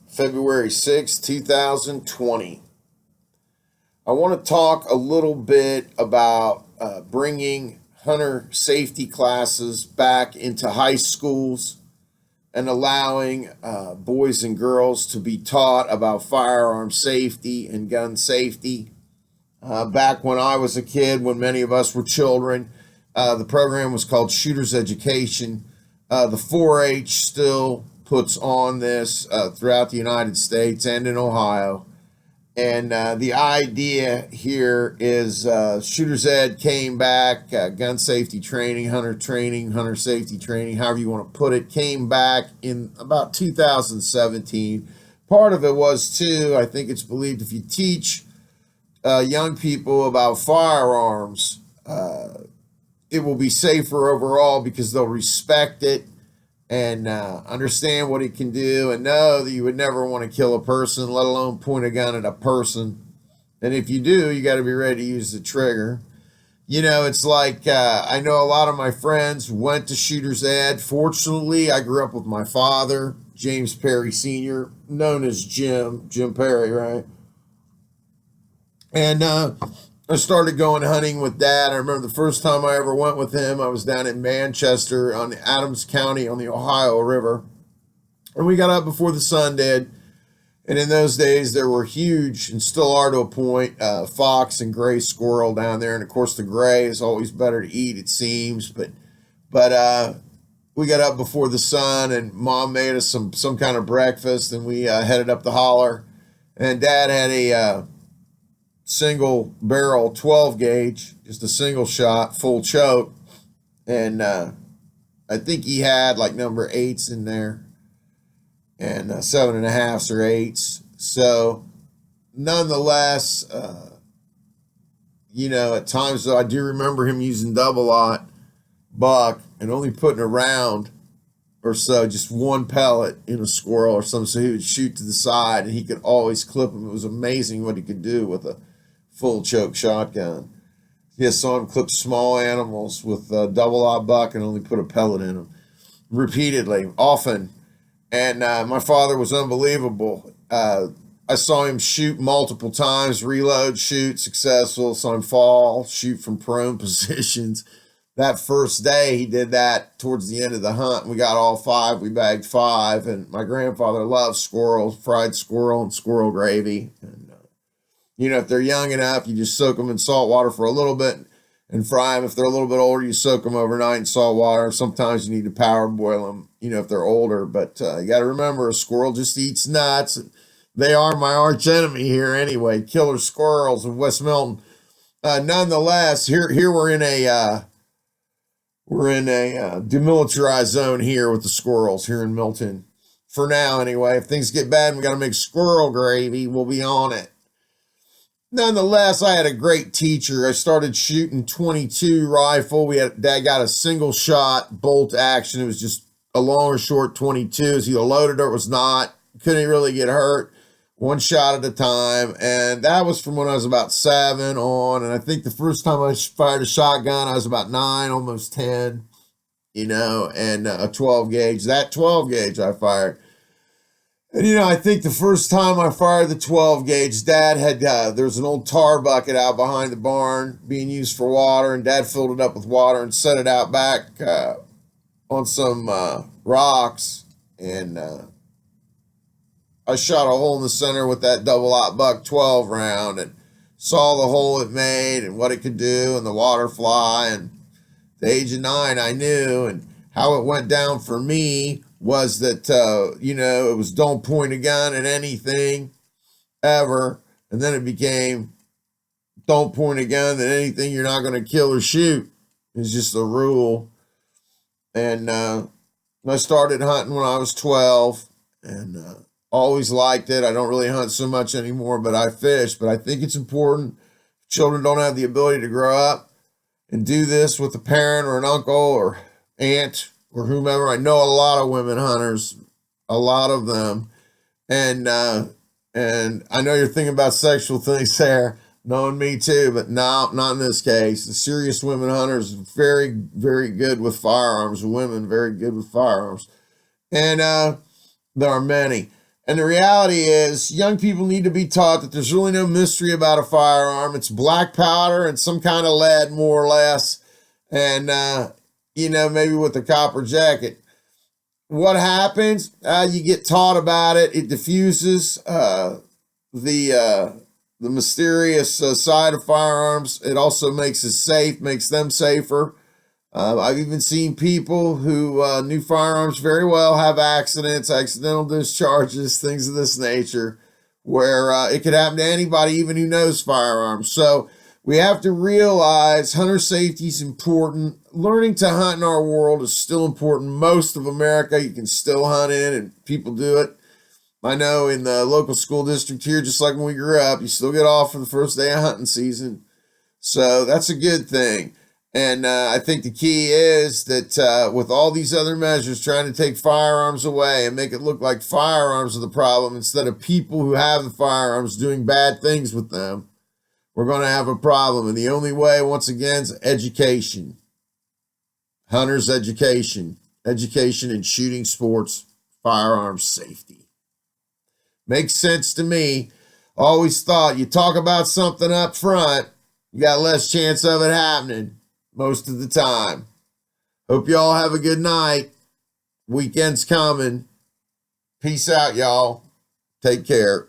February 6, 2020. I want to talk a little bit about bringing hunter safety classes back into high schools and allowing boys and girls to be taught about firearm safety and gun safety. Back when I was a kid, when many of us were children, the program was called Shooter's Education. The 4-H still puts on this throughout the United States and in Ohio. And the idea here is Shooter's Ed came back, gun safety training, hunter safety training, however you want to put it, came back in about 2017. Part of it was, too, I think it's believed if you teach young people about firearms, it will be safer overall because they'll respect it and understand what it can do and know that you would never want to kill a person, let alone point a gun at a person. And if you do, you got to be ready to use the trigger. You know, it's like I know a lot of my friends went to Shooter's Ed. Fortunately, I grew up with my father, James Perry Sr., known as Jim Perry, right? And I started going hunting with Dad. I remember the first time I ever went with him, I was down in Manchester on the Adams County on the Ohio River. And we got up before the sun did. And in those days, there were huge, and still are to a point, fox and gray squirrel down there. And of course, the gray is always better to eat, it seems. But we got up before the sun, and Mom made us some kind of breakfast, and we headed up the holler. And Dad had a single barrel 12 gauge, just a single shot, full choke. And I think he had like number 8s in there and 7.5s or 8s. So nonetheless, at times though, I do remember him using double-aught buck and only putting a round or so, just one pellet in a squirrel or something. So he would shoot to the side and he could always clip him. It was amazing what he could do with a full choke shotgun. He saw him clip small animals with a double-aught buck and only put a pellet in them repeatedly, often. And my father was unbelievable. I saw him shoot multiple times, reload, shoot, successful, saw him fall, shoot from prone positions. That first day, he did that towards the end of the hunt. We got all 5. We bagged 5. And my grandfather loved squirrels, fried squirrel and squirrel gravy. And if they're young enough, you just soak them in salt water for a little bit and fry them. If they're a little bit older, you soak them overnight in salt water. Sometimes you need to power boil them, if they're older. But you got to remember, a squirrel just eats nuts. They are my arch enemy here anyway, killer squirrels in West Milton. Nonetheless, here we're in a demilitarized zone here with the squirrels here in Milton. For now, anyway. If things get bad and we got to make squirrel gravy, we'll be on it. Nonetheless, I had a great teacher. I started shooting .22 rifle. Dad got a single shot bolt action. It was just a long or short .22. It was either loaded or it was not. Couldn't really get hurt. One shot at a time. And that was from when I was about 7 on. And I think the first time I fired a shotgun, I was about 9, almost 10, and a 12 gauge. That 12 gauge I fired. And, I think the first time I fired the 12 gauge, Dad had, there was an old tar bucket out behind the barn being used for water, and Dad filled it up with water and set it out back on some rocks. And I shot a hole in the center with that double-aught buck 12 round and saw the hole it made and what it could do and the water fly. And at the age of 9, I knew. And how it went down for me was that, it was don't point a gun at anything ever. And then it became don't point a gun at anything you're not going to kill or shoot. It's just a rule. And I started hunting when I was 12 and always liked it. I don't really hunt so much anymore, but I fish. But I think it's important. Children don't have the ability to grow up and do this with a parent or an uncle or aunt or whomever. I know a lot of women hunters, a lot of them. And I know you're thinking about sexual things there, knowing me too, but no, not in this case. The serious women hunters, very, very good with firearms. Women, very good with firearms. And there are many. And the reality is, young people need to be taught that there's really no mystery about a firearm. It's black powder and some kind of lead, more or less. And, maybe with a copper jacket. What happens? You get taught about it. It diffuses the mysterious side of firearms. It also makes us safe, makes them safer. I've even seen people who knew firearms very well have accidents, accidental discharges, things of this nature, where it could happen to anybody, even who knows firearms. So we have to realize hunter safety is important. Learning to hunt in our world is still important. Most of America, you can still hunt in, and people do it. I know in the local school district here, just like when we grew up, you still get off for the first day of hunting season. So that's a good thing. And I think the key is that with all these other measures trying to take firearms away and make it look like firearms are the problem instead of people who have the firearms doing bad things with them, we're going to have a problem. And the only way, once again, is education. Hunters' education. Education in shooting sports, firearms safety. Makes sense to me. Always thought you talk about something up front, you got less chance of it happening most of the time. Hope y'all have a good night. Weekend's coming. Peace out, y'all. Take care.